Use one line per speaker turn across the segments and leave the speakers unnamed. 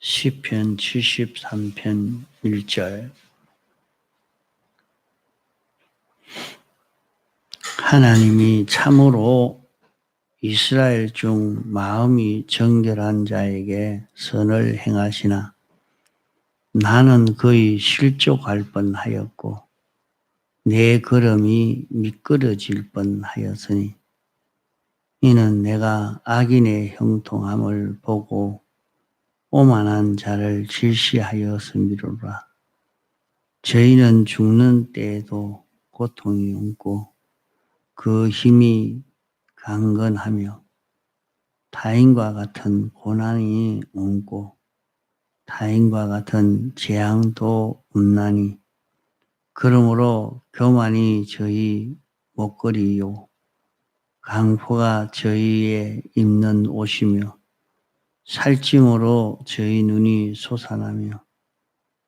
시편 73편 1절. 하나님이 참으로 이스라엘 중 마음이 정결한 자에게 선을 행하시나 나는 거의 실족할 뻔하였고 내 걸음이 미끄러질 뻔하였으니 이는 내가 악인의 형통함을 보고 오만한 자를 질시하였음이로라. 저희는 죽는 때에도 고통이 옮고 그 힘이 강건하며 타인과 같은 고난이 옮고 타인과 같은 재앙도 없나니 그러므로 교만이 저희 목걸이요 강포가 저희의 입는 옷이며 살찜으로 저희 눈이 솟아나며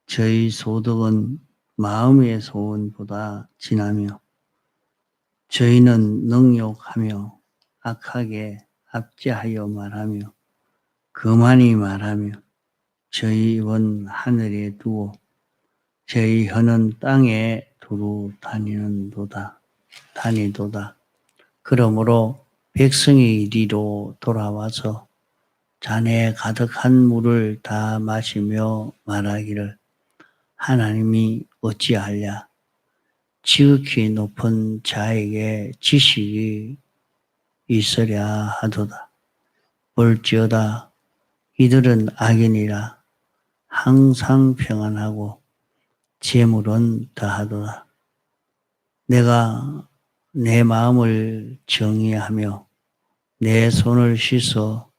저희 소득은 마음의 소원보다 진하며 저희는 능욕하며 악하게 압제하여 말하며 거만히 말하며 저희 입은 하늘에 두어 저희 혀는 땅에 두루 다니도다. 그러므로 백성이 이리로 돌아와서 잔에 가득한 물을 다 마시며 말하기를 하나님이 어찌하랴. 지극히 높은 자에게 지식이 있으랴 하도다. 볼지어다 이들은 악인이라 항상 평안하고 재물은 더하도다. 내가 내 마음을 정의하며 내 손을 씻어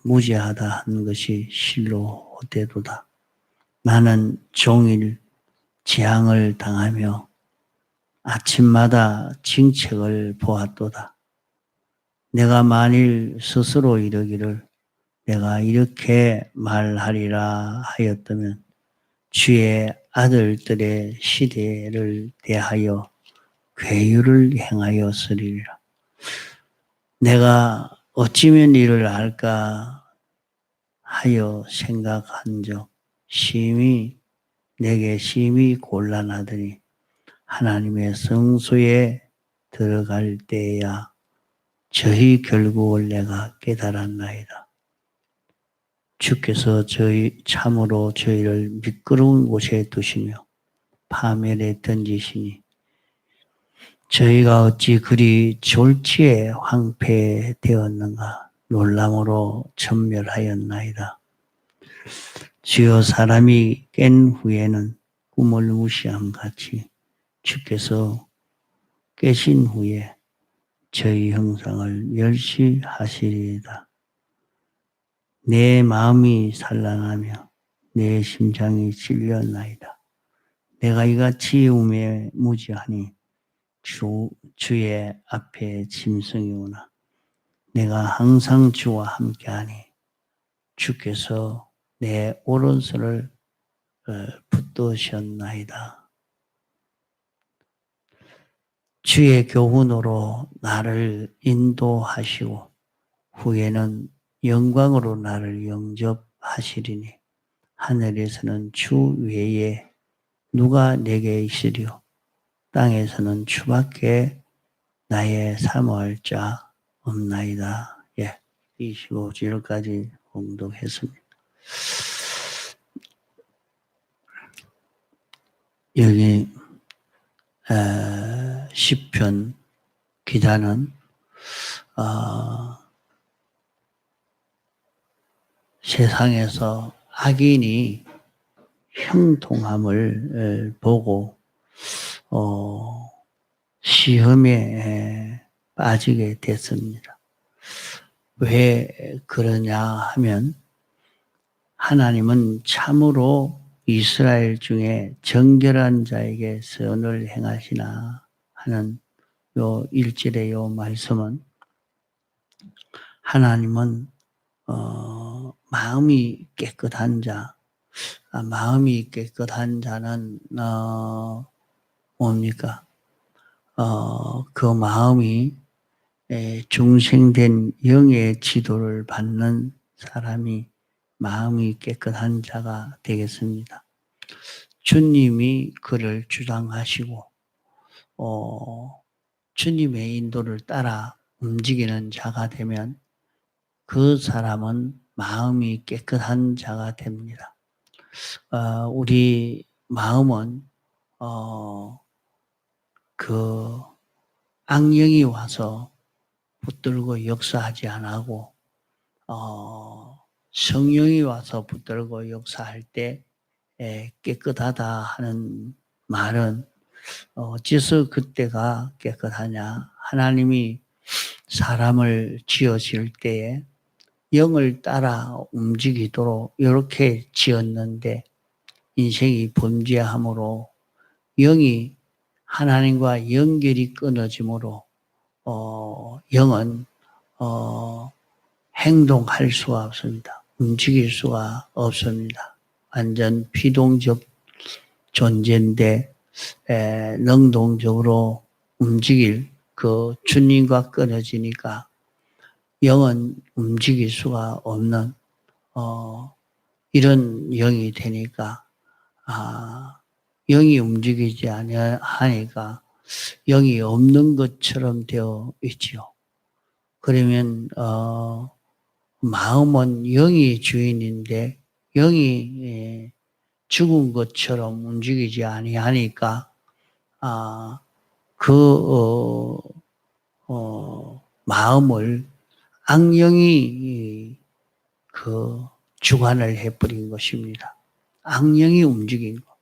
무죄하다 한 것이 실로 헛되도다. 나는 종일 재앙을 당하며 아침마다 징책을 보았도다. 내가 만일 스스로 이르기를 내가 이렇게 말하리라 하였다면 주의 아들들의 시대를 대하여 괴유를 행하였으리라. 내가 어찌면 이를 알까 하여 생각한 적 내게 심히 곤란하더니 하나님의 성소에 들어갈 때야 저희 결국을 내가 깨달았나이다. 주께서 참으로 저희를 미끄러운 곳에 두시며 파멸에 던지시니 저희가 어찌 그리 졸지에 황폐되었는가 놀람으로 천멸하였나이다. 주여 사람이 깬 후에는 꿈을 무시함 같이 주께서 깨신 후에 저희 형상을 멸시하시리이다. 내 마음이 산란하며 내 심장이 찔렸나이다. 내가 이같이 우매 무지하니 주의 앞에 짐승이 오나 내가 항상 주와 함께하니 주께서 내 오른손을 붙드셨나이다. 주의 교훈으로 나를 인도하시고 후에는 영광으로 나를 영접하시리니 하늘에서는 주 외에 누가 내게 있으리요 땅에서는 주밖에 나의 사모할 자 없나이다. 25절까지 공독했습니다. 여기 시편 기자는 세상에서 악인이 형통함을 보고 시험에 빠지게 됐습니다. 왜 그러냐 하면 하나님은 참으로 이스라엘 중에 정결한 자에게 선을 행하시나 하는 요 1절의 요 말씀은 하나님은 마음이 깨끗한 자, 마음이 깨끗한 자는 뭡니까? 그 마음이 중생된 영의 지도를 받는 사람이 마음이 깨끗한 자가 되겠습니다. 주님이 그를 주장하시고 주님의 인도를 따라 움직이는 자가 되면 그 사람은 마음이 깨끗한 자가 됩니다. 우리 마음은 그 악령이 와서 붙들고 역사하지 않고 성령이 와서 붙들고 역사할 때 깨끗하다 하는 말은 어째서 그때가 깨끗하냐? 하나님이 사람을 지으실 때에 영을 따라 움직이도록 이렇게 지었는데 인생이 범죄함으로 영이 하나님과 연결이 끊어지므로 영은 행동할 수가 없습니다. 움직일 수가 없습니다. 완전 피동적 존재인데 능동적으로 움직일 그 주님과 끊어지니까 영은 움직일 수가 없는 이런 영이 되니까 영이 움직이지 아니하니까 영이 없는 것처럼 되어 있지요. 그러면 마음은 영이 주인인데 영이 죽은 것처럼 움직이지 아니하니까 마음을 악령이 주관을 해버린 것입니다. 악령이 움직인 거.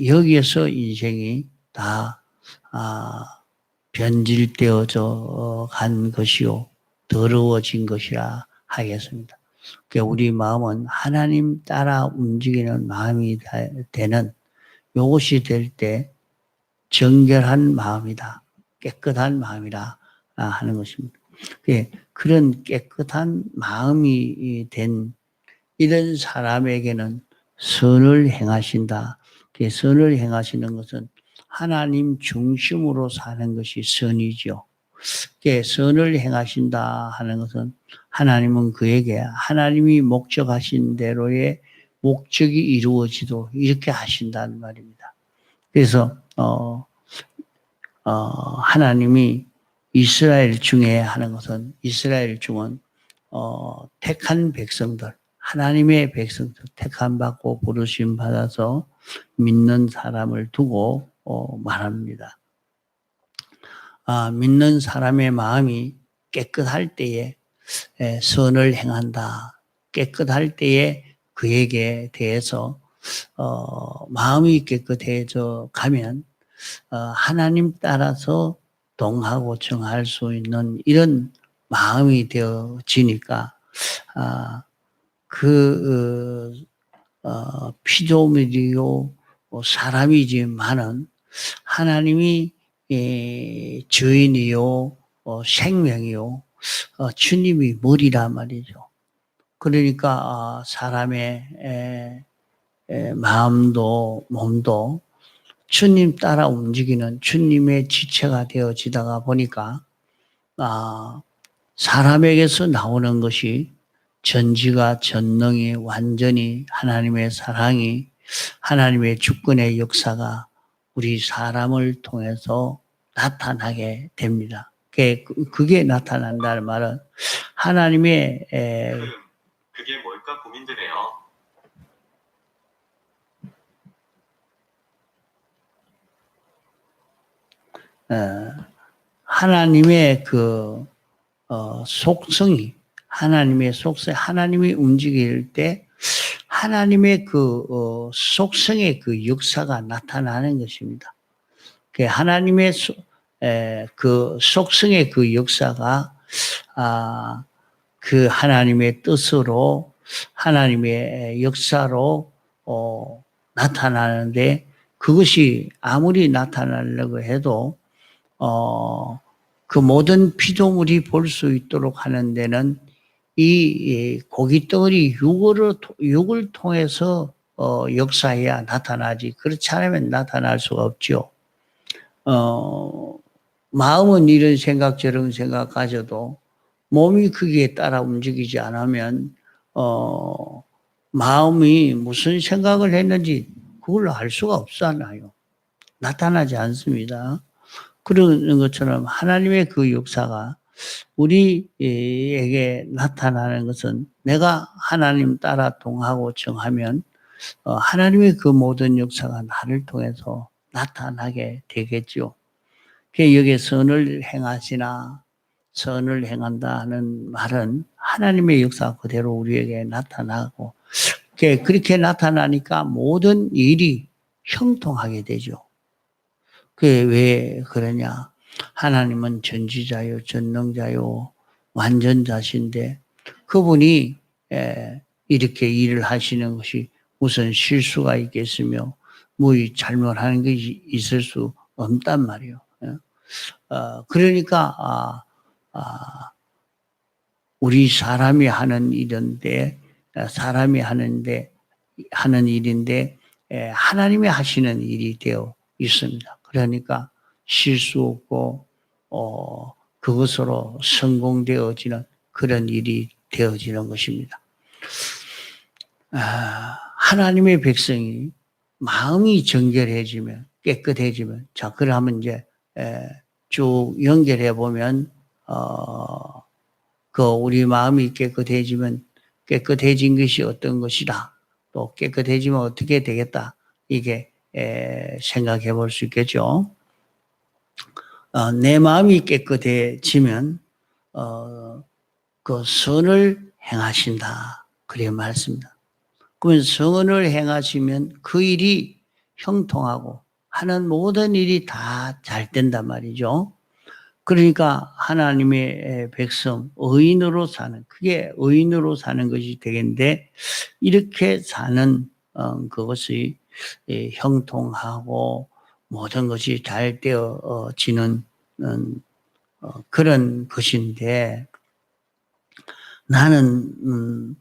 여기에서 인생이 다 변질되어져 간 것이요 더러워진 것이라 하겠습니다. 그러니까 우리 마음은 하나님 따라 움직이는 마음이 되는 이것이 될 때 정결한 마음이다. 깨끗한 마음이라 하는 것입니다. 그런 깨끗한 마음이 된 이런 사람에게는 선을 행하신다. 선을 행하시는 것은 하나님 중심으로 사는 것이 선이죠. 선을 행하신다 하는 것은 하나님은 그에게 하나님이 목적하신 대로의 목적이 이루어지도록 이렇게 하신다는 말입니다. 그래서 하나님이 이스라엘 중에 하는 것은 이스라엘 중은 택한 백성들 하나님의 백성들 택함 받고 부르심 받아서 믿는 사람을 두고 말합니다. 믿는 사람의 마음이 깨끗할 때에 선을 행한다. 깨끗할 때에 그에게 대해서 마음이 깨끗해져 가면 하나님 따라서 동하고 정할 수 있는 이런 마음이 되어지니까 피조물이요 사람이지만은 하나님이 주인이요 생명이요 주님이 머리란 말이죠. 그러니까 사람의 마음도 몸도 주님 따라 움직이는 주님의 지체가 되어지다가 보니까 사람에게서 나오는 것이 전지가 전능이 완전히 하나님의 사랑이 하나님의 주권의 역사가 우리 사람을 통해서 나타나게 됩니다. 그게 나타난다는 말은 하나님의
그게 뭘까 고민되네요.
하나님의 속성이 하나님의 속성, 하나님이 움직일 때 하나님의 속성의 역사가 나타나는 것입니다. 하나님의 속성의 역사가 하나님의 뜻으로 하나님의 역사로 나타나는데 그것이 아무리 나타나려고 해도 그 모든 피조물이 볼 수 있도록 하는 데는 이 고깃덩어리 육을 통해서 역사해야 나타나지. 그렇지 않으면 나타날 수가 없죠. 마음은 이런 생각 저런 생각 가져도 몸이 거기에 따라 움직이지 않으면 마음이 무슨 생각을 했는지 그걸로 알 수가 없잖아요. 나타나지 않습니다. 그런 것처럼 하나님의 그 역사가 우리에게 나타나는 것은 내가 하나님 따라 동하고 정하면 하나님의 그 모든 역사가 나를 통해서 나타나게 되겠죠. 여기에 선을 행하시나 선을 행한다 하는 말은 하나님의 역사 그대로 우리에게 나타나고 그렇게 나타나니까 모든 일이 형통하게 되죠. 그게 왜 그러냐? 하나님은 전지자요, 전능자요, 완전자신데 그분이 이렇게 일을 하시는 것이 무슨 실수가 있겠으며 뭐 잘못하는 것이 있을 수 없단 말이에요. 그러니까 우리 사람이 하는 일인데 하는 일인데 하나님이 하시는 일이 되어 있습니다. 그러니까 실수 없고 그것으로 성공되어지는 그런 일이 되어지는 것입니다. 하나님의 백성이 마음이 정결해지면 깨끗해지면 자 그러면 이제 쭉 연결해 보면 그 우리 마음이 깨끗해지면 깨끗해진 것이 어떤 것이다. 또 깨끗해지면 어떻게 되겠다. 이게 생각해 볼 수 있겠죠. 내 마음이 깨끗해지면 그 선을 행하신다. 그래 말씀입니다. 그러면 선을 행하시면 그 일이 형통하고 하는 모든 일이 다 잘 된단 말이죠. 그러니까 하나님의 백성, 의인으로 사는, 그게 의인으로 사는 것이 되겠는데, 이렇게 사는 그것이 형통하고 모든 것이 잘 되어지는 그런 것인데, 나는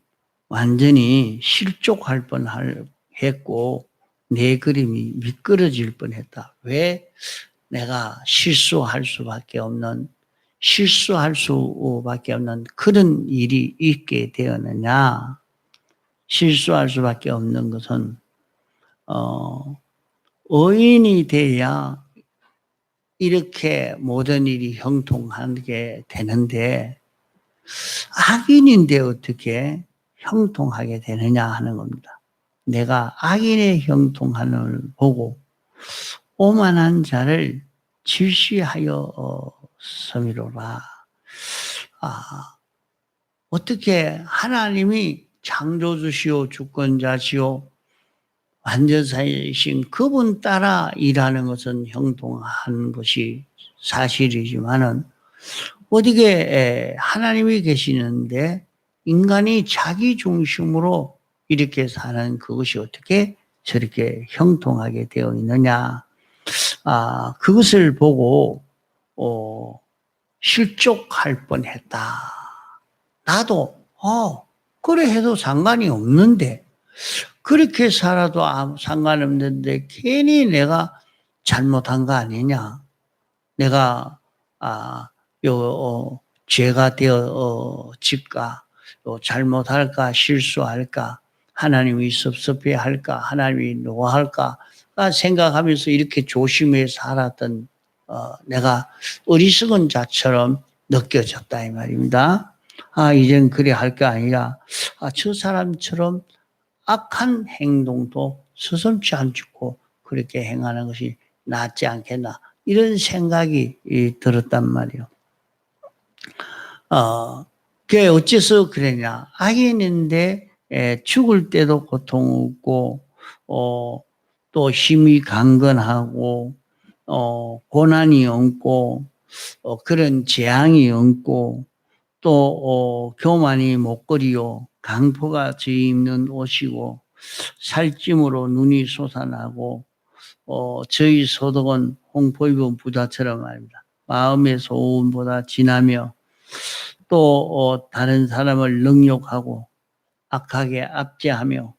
완전히 실족할 뻔했고, 내 그림이 미끄러질 뻔했다. 왜? 내가 실수할 수밖에 없는 그런 일이 있게 되었느냐. 실수할 수밖에 없는 것은 의인이 돼야 이렇게 모든 일이 형통하게 되는데 악인인데 어떻게 형통하게 되느냐 하는 겁니다. 내가 악인의 형통함을 보고 오만한 자를 질시하여 섬이로라. 어떻게 하나님이 창조주시오 주권자시오 완전사이신 그분 따라 일하는 것은 형통한 것이 사실이지만은 어디게 하나님이 계시는데 인간이 자기 중심으로 이렇게 사는 그것이 어떻게 저렇게 형통하게 되어 있느냐. 그것을 보고 실족할 뻔했다. 나도 그래 해도 상관이 없는데 그렇게 살아도 아무 상관없는데 괜히 내가 잘못한 거 아니냐. 내가 죄가 되어질까, 잘못할까, 실수할까, 하나님이 섭섭해할까, 하나님이 노할까 생각하면서 이렇게 조심해 살았던 내가 어리석은 자처럼 느껴졌다 이 말입니다. 이젠 그래 할 게 아니라 저 사람처럼 악한 행동도 서슴지 않고 그렇게 행하는 것이 낫지 않겠나 이런 생각이 들었단 말이에요. 그게 어째서 그러냐. 악인인데 죽을 때도 고통 없고 또 힘이 강건하고 고난이 없고 그런 재앙이 없고 또 교만이 목걸이요 강포가 쥐 입는 옷이고 살찜으로 눈이 솟아나고 저희 소득은 홍포 입은 부자처럼 말입니다. 마음의 소원보다 진하며 또 다른 사람을 능욕하고 악하게 압제하며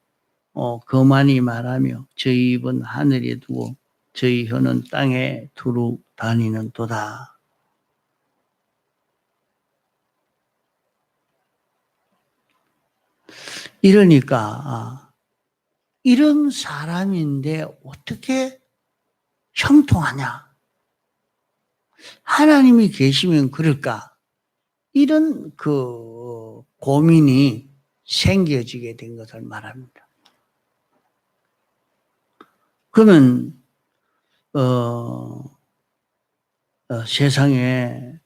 거만히 말하며 저희 입은 하늘에 두고 저희 혀는 땅에 두루 다니는 도다. 이러니까 이런 사람인데 어떻게 형통하냐? 하나님이 계시면 그럴까? 이런 그 고민이 생겨지게 된 것을 말합니다. 그러면 세상에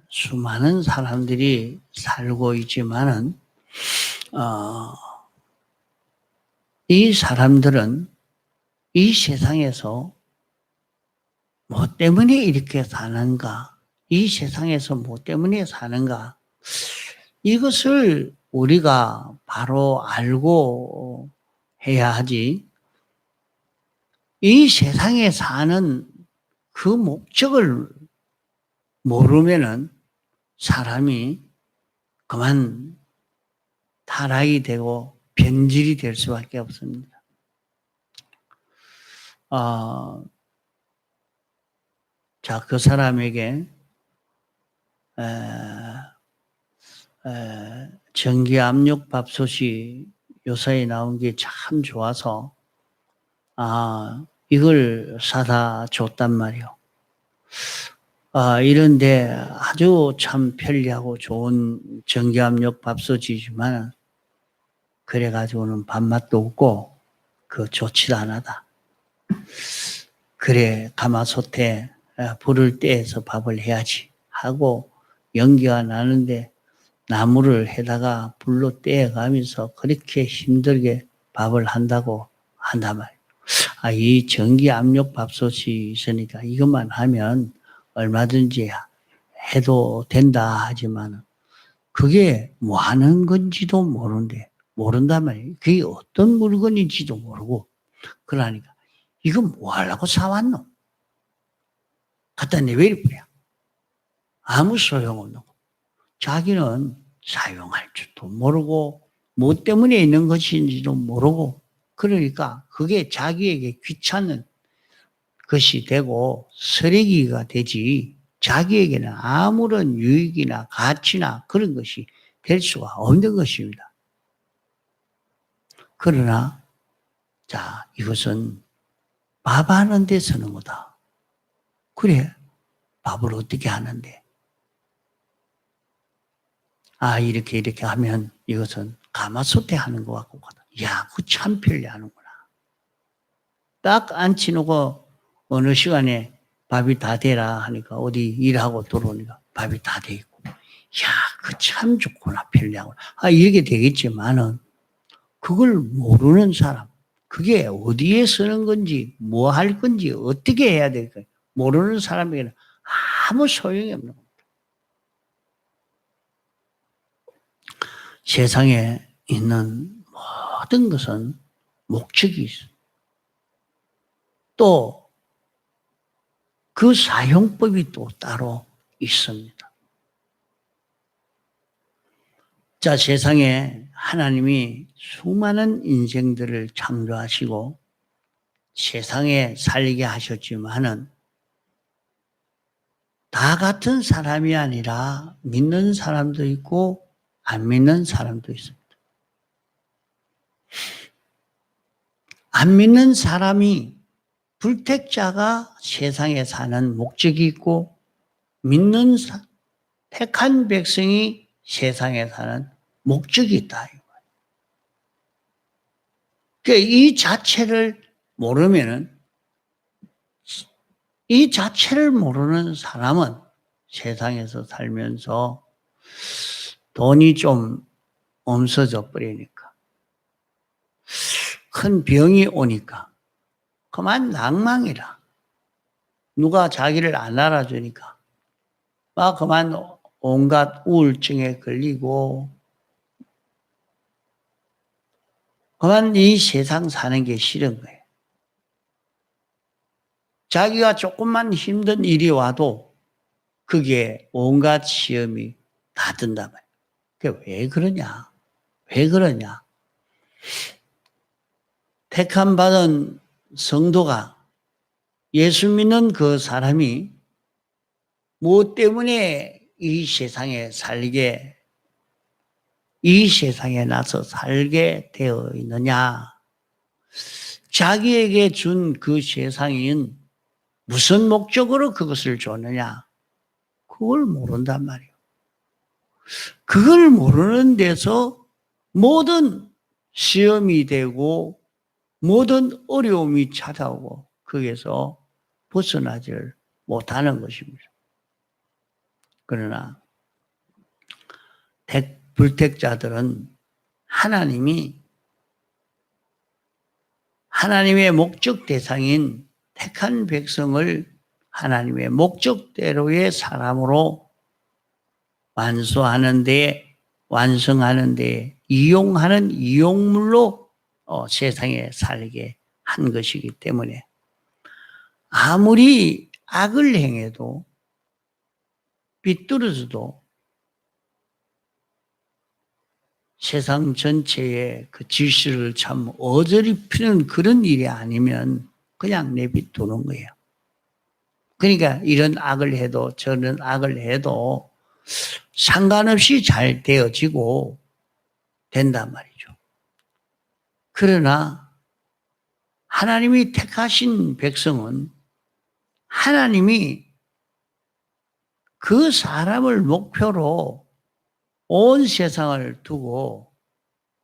수많은 사람들이 살고 있지만은 이 사람들은 이 세상에서 뭐 때문에 이렇게 사는가? 이 세상에서 뭐 때문에 사는가? 이것을 우리가 바로 알고 해야 하지. 이 세상에 사는 그 목적을 모르면은 사람이 그만 타락이 되고 변질이 될 수밖에 없습니다. 자, 그 사람에게 전기 압력 밥솥이 요사이 나온 게 참 좋아서 이걸 사다 줬단 말이요. 이런데 아주 참 편리하고 좋은 전기 압력 밥솥이지만 그래가지고는 밥맛도 없고 좋지도 않았다. 그래 가마솥에 불을 떼서 밥을 해야지 하고 연기가 나는데 나무를 해다가 불로 떼어가면서 그렇게 힘들게 밥을 한다고 한단 말이에요. 이 전기 압력 밥솥이 있으니까 이것만 하면 얼마든지 해도 된다 하지만 그게 뭐 하는 건지도 모른단 말이에요. 그게 어떤 물건인지도 모르고 그러니까 이거 뭐 하려고 사왔노? 갖다 내버려버려. 아무 소용없는 거. 자기는 사용할 줄도 모르고 뭐 때문에 있는 것인지도 모르고 그러니까 그게 자기에게 귀찮은 것이 되고 쓰레기가 되지 자기에게는 아무런 유익이나 가치나 그런 것이 될 수가 없는 것입니다. 그러나 자 이것은 밥 하는 데 쓰는 거다. 그래 밥을 어떻게 하는데 이렇게 하면 이것은 가마솥에 하는 것 같고 야, 그거 참 편리하는구나. 딱 앉혀놓고 어느 시간에 밥이 다 되라 하니까 어디 일하고 들어오니까 밥이 다 돼 있고 야, 그 참 좋구나 편리하구나. 이렇게 되겠지만은 그걸 모르는 사람 그게 어디에 쓰는 건지 뭐 할 건지 어떻게 해야 될까 모르는 사람에게는 아무 소용이 없는 겁니다. 세상에 있는 모든 것은 목적이 있어요. 또 그 사용법이 또 따로 있습니다. 자, 세상에 하나님이 수많은 인생들을 창조하시고 세상에 살게 하셨지만은 다 같은 사람이 아니라 믿는 사람도 있고 안 믿는 사람도 있습니다. 안 믿는 사람이 불택자가 세상에 사는 목적이 있고 믿는 택한 백성이 세상에 사는 목적이 있다. 그러니까 이 자체를 모르면은 이 자체를 모르는 사람은 세상에서 살면서 돈이 좀 없어져 버리니까 큰 병이 오니까 그만 낭망이라 누가 자기를 안 알아주니까 막 그만 온갖 우울증에 걸리고 그만 이 세상 사는 게 싫은 거예요. 자기가 조금만 힘든 일이 와도 그게 온갖 시험이 다 든단 말이에요. 그게 왜 그러냐? 왜 그러냐? 택함 받은 성도가 예수 믿는 그 사람이 무엇 때문에 이 세상에 살게 이 세상에 나서 살게 되어 있느냐? 자기에게 준 그 세상인 무슨 목적으로 그것을 줬느냐? 그걸 모른단 말이에요. 그걸 모르는 데서 모든 시험이 되고 모든 어려움이 찾아오고 거기에서 벗어나질 못하는 것입니다. 그러나 불택자들은 하나님의 목적 대상인 택한 백성을 하나님의 목적대로의 사람으로 완성하는 데 이용하는 이용물로 세상에 살게 한 것이기 때문에 아무리 악을 행해도 비뚤어져도 세상 전체의 그 질서를 참 어지럽히는 그런 일이 아니면 그냥 내비두는 거예요. 그러니까 이런 악을 해도 저런 악을 해도 상관없이 잘 되어지고 된단 말이죠. 그러나 하나님이 택하신 백성은 하나님이 그 사람을 목표로 온 세상을 두고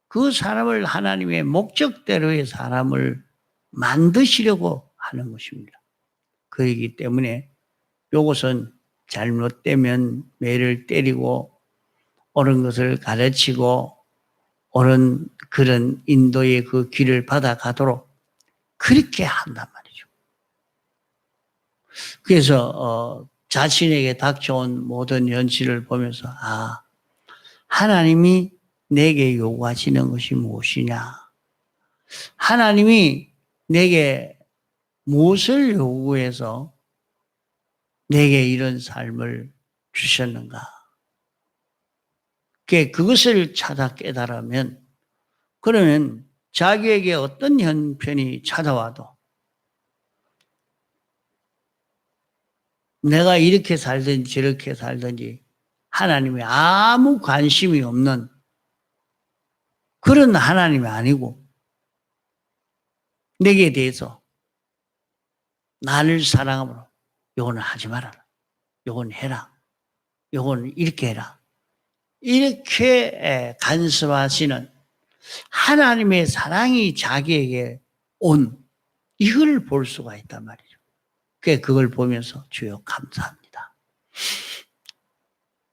그 사람을 하나님의 목적대로의 사람을 만드시려고 하는 것입니다. 그렇기 때문에 이것은 잘못되면 매를 때리고 옳은 것을 가르치고 옳은 그런 인도의 그 길을 받아가도록 그렇게 한단 말이죠. 그래서 자신에게 닥쳐온 모든 현실을 보면서 하나님이 내게 요구하시는 것이 무엇이냐? 하나님이 내게 무엇을 요구해서 내게 이런 삶을 주셨는가? 그것을 찾아 깨달으면 그러면 자기에게 어떤 형편이 찾아와도 내가 이렇게 살든지 저렇게 살든지 하나님이 아무 관심이 없는 그런 하나님이 아니고 내게 대해서 나를 사랑함으로 요거는 하지 말아라. 요건 해라. 요건 이렇게 해라. 이렇게 간섭하시는 하나님의 사랑이 자기에게 온 이걸 볼 수가 있단 말이죠. 그걸 보면서 주여 감사합니다.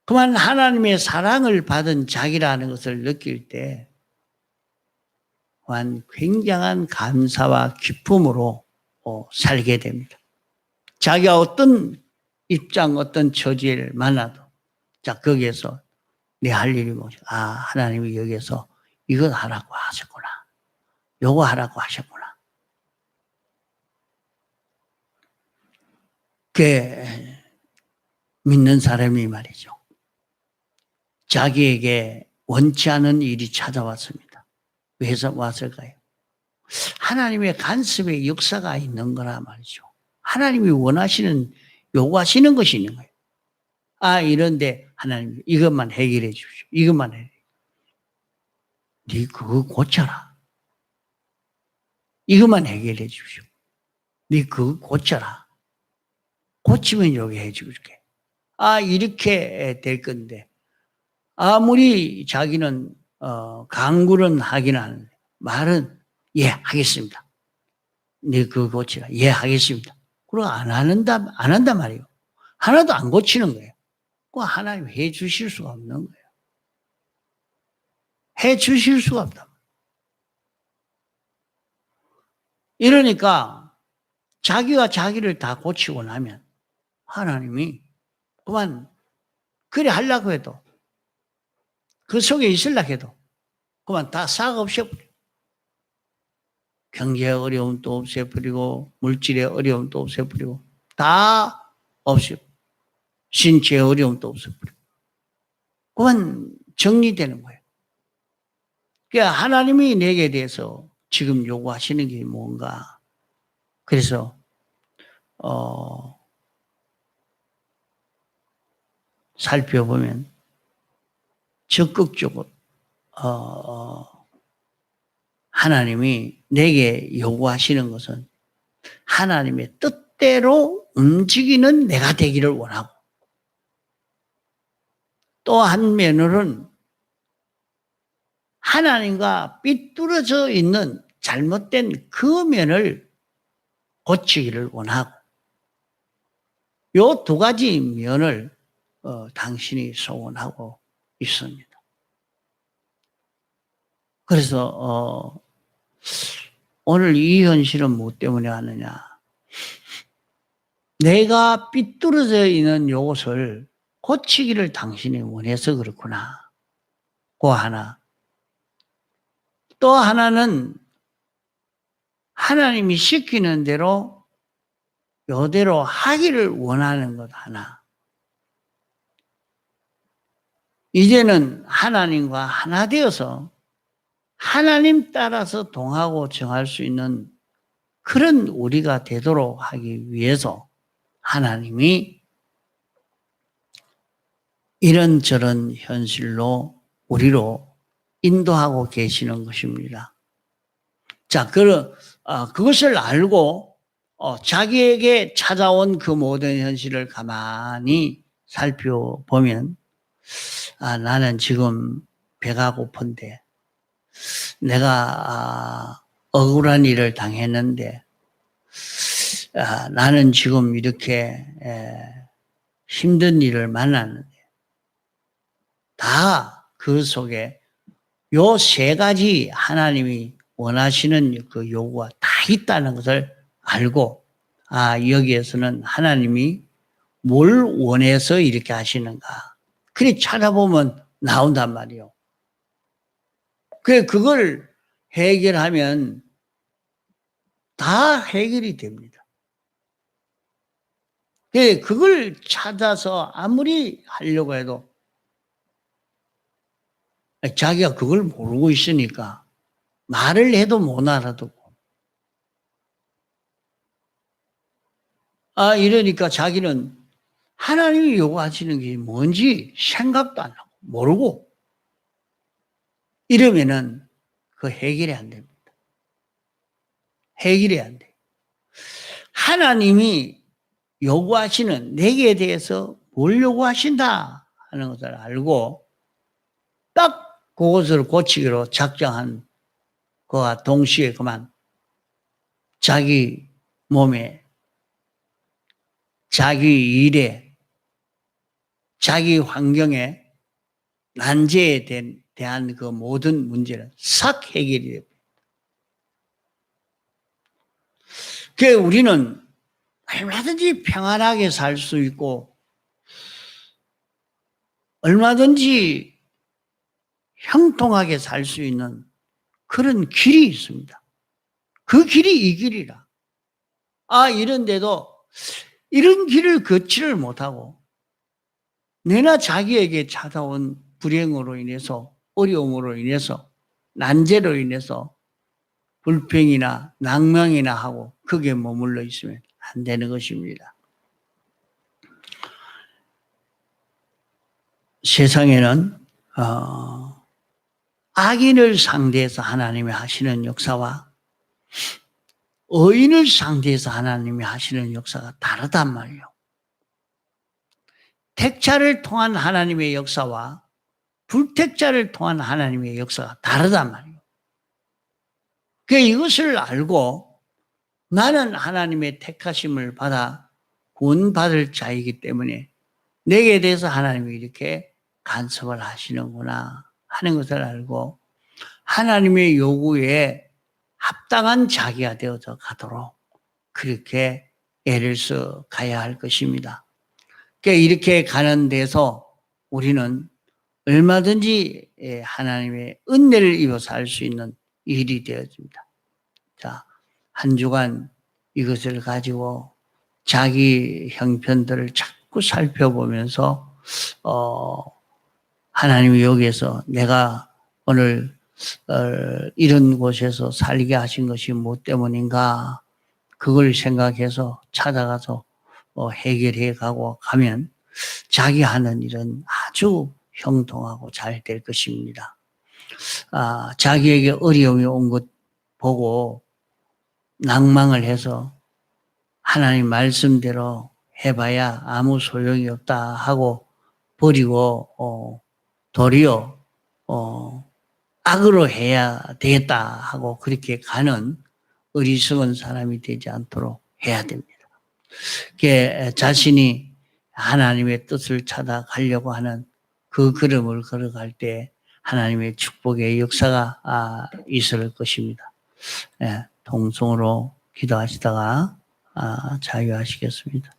그만 하나님의 사랑을 받은 자기라는 것을 느낄 때 굉장한 감사와 기쁨으로 살게 됩니다. 자기가 어떤 입장, 어떤 처지를 만나도 거기에서 내 할 일이 뭐지? 하나님이 여기에서 이거 하라고 하셨구나. 요거 하라고 하셨구나. 믿는 사람이 말이죠. 자기에게 원치 않은 일이 찾아왔습니다. 왜 왔을까요? 하나님의 간섭의 역사가 있는 거라 말이죠. 하나님이 원하시는, 요구하시는 것이 있는 거예요. 이런데 하나님 이것만 해결해 주십시오. 이것만 해. 네 그거 고쳐라. 이것만 해결해 주십시오. 네 그거 고쳐라. 고치면 여기 해 줄게. 이렇게 될 건데 아무리 자기는 강구는 하긴 하는데 말은 예 하겠습니다. 네 그거 고치라. 예 하겠습니다. 그리고 안 한단 말이에요. 하나도 안 고치는 거예요. 하나님 해 주실 수가 없는 거예요. 해 주실 수가 없다. 이러니까 자기가 자기를 다 고치고 나면 하나님이 그만 그래 하려고 해도 그 속에 있으려고 해도 그만 다 싹 없애버려. 경제의 어려움도 없애버리고 물질의 어려움도 없애버리고 다 없애버리고 신체의 어려움도 없애버리고 그만 정리되는 거예요. 그러니까 하나님이 내게 대해서 지금 요구하시는 게 뭔가. 그래서 살펴보면 적극적으로 하나님이 내게 요구하시는 것은 하나님의 뜻대로 움직이는 내가 되기를 원하고, 또 한면으로는 하나님과 삐뚤어져 있는 잘못된 그 면을 고치기를 원하고, 요 두 가지 면을 당신이 소원하고 있습니다. 그래서 오늘 이 현실은 무엇 때문에 하느냐? 내가 삐뚤어져 있는 요것을 고치기를 당신이 원해서 그렇구나. 그 하나. 또 하나는 하나님이 시키는 대로 요대로 하기를 원하는 것 하나. 이제는 하나님과 하나 되어서 하나님 따라서 동하고 정할 수 있는 그런 우리가 되도록 하기 위해서 하나님이 이런저런 현실로 우리로 인도하고 계시는 것입니다. 자, 그것을 알고 자기에게 찾아온 그 모든 현실을 가만히 살펴보면, 나는 지금 배가 고픈데, 내가 억울한 일을 당했는데, 나는 지금 이렇게 힘든 일을 만났는데, 다 그 속에 요 세 가지 하나님이 원하시는 그 요구가 다 있다는 것을 알고, 여기에서는 하나님이 뭘 원해서 이렇게 하시는가. 그래 찾아보면 나온단 말이에요. 그걸 해결하면 다 해결이 됩니다. 그걸 찾아서 아무리 하려고 해도 자기가 그걸 모르고 있으니까 말을 해도 못 알아듣고, 이러니까 자기는 하나님이 요구하시는 게 뭔지 생각도 안 하고 모르고, 이러면은 그 해결이 안 됩니다. 해결이 안 돼요. 하나님이 요구하시는 내게 대해서 뭘 요구하신다 하는 것을 알고 딱 그것을 고치기로 작정한 그와 동시에 그만 자기 몸에, 자기 일에, 자기 환경에, 난제에 대한 그 모든 문제는 싹 해결이 됩니다. 그래서 우리는 얼마든지 평안하게 살 수 있고, 얼마든지 형통하게 살 수 있는 그런 길이 있습니다. 그 길이 이 길이라. 이런데도 이런 길을 걷지를 못하고 내나 자기에게 찾아온 불행으로 인해서, 어려움으로 인해서, 난제로 인해서 불평이나 낭망이나 하고 거기에 머물러 있으면 안 되는 것입니다. 세상에는 악인을 상대해서 하나님이 하시는 역사와 의인을 상대해서 하나님이 하시는 역사가 다르단 말이에요. 택자를 통한 하나님의 역사와 불택자를 통한 하나님의 역사가 다르단 말이에요. 그러니까 이것을 알고 나는 하나님의 택하심을 받아 구원받을 자이기 때문에 내게 대해서 하나님이 이렇게 간섭을 하시는구나 하는 것을 알고 하나님의 요구에 합당한 자기가 되어서 가도록 그렇게 애를 써 가야 할 것입니다. 그러니까 이렇게 가는 데서 우리는 얼마든지 하나님의 은혜를 입어서 할 수 있는 일이 되어집니다. 자, 한 주간 이것을 가지고 자기 형편들을 자꾸 살펴보면서 하나님이 여기에서 내가 오늘 이런 곳에서 살게 하신 것이 뭐 때문인가, 그걸 생각해서 찾아가서 해결해 가고 가면 자기 하는 일은 아주 형통하고 잘 될 것입니다. 자기에게 어려움이 온 것 보고 낭망을 해서 하나님 말씀대로 해봐야 아무 소용이 없다 하고 버리고 도리어 악으로 해야 되겠다 하고 그렇게 가는 어리석은 사람이 되지 않도록 해야 됩니다. 자신이 하나님의 뜻을 찾아가려고 하는 그 걸음을 걸어갈 때 하나님의 축복의 역사가 있을 것입니다. 통성으로 기도하시다가 자유하시겠습니다.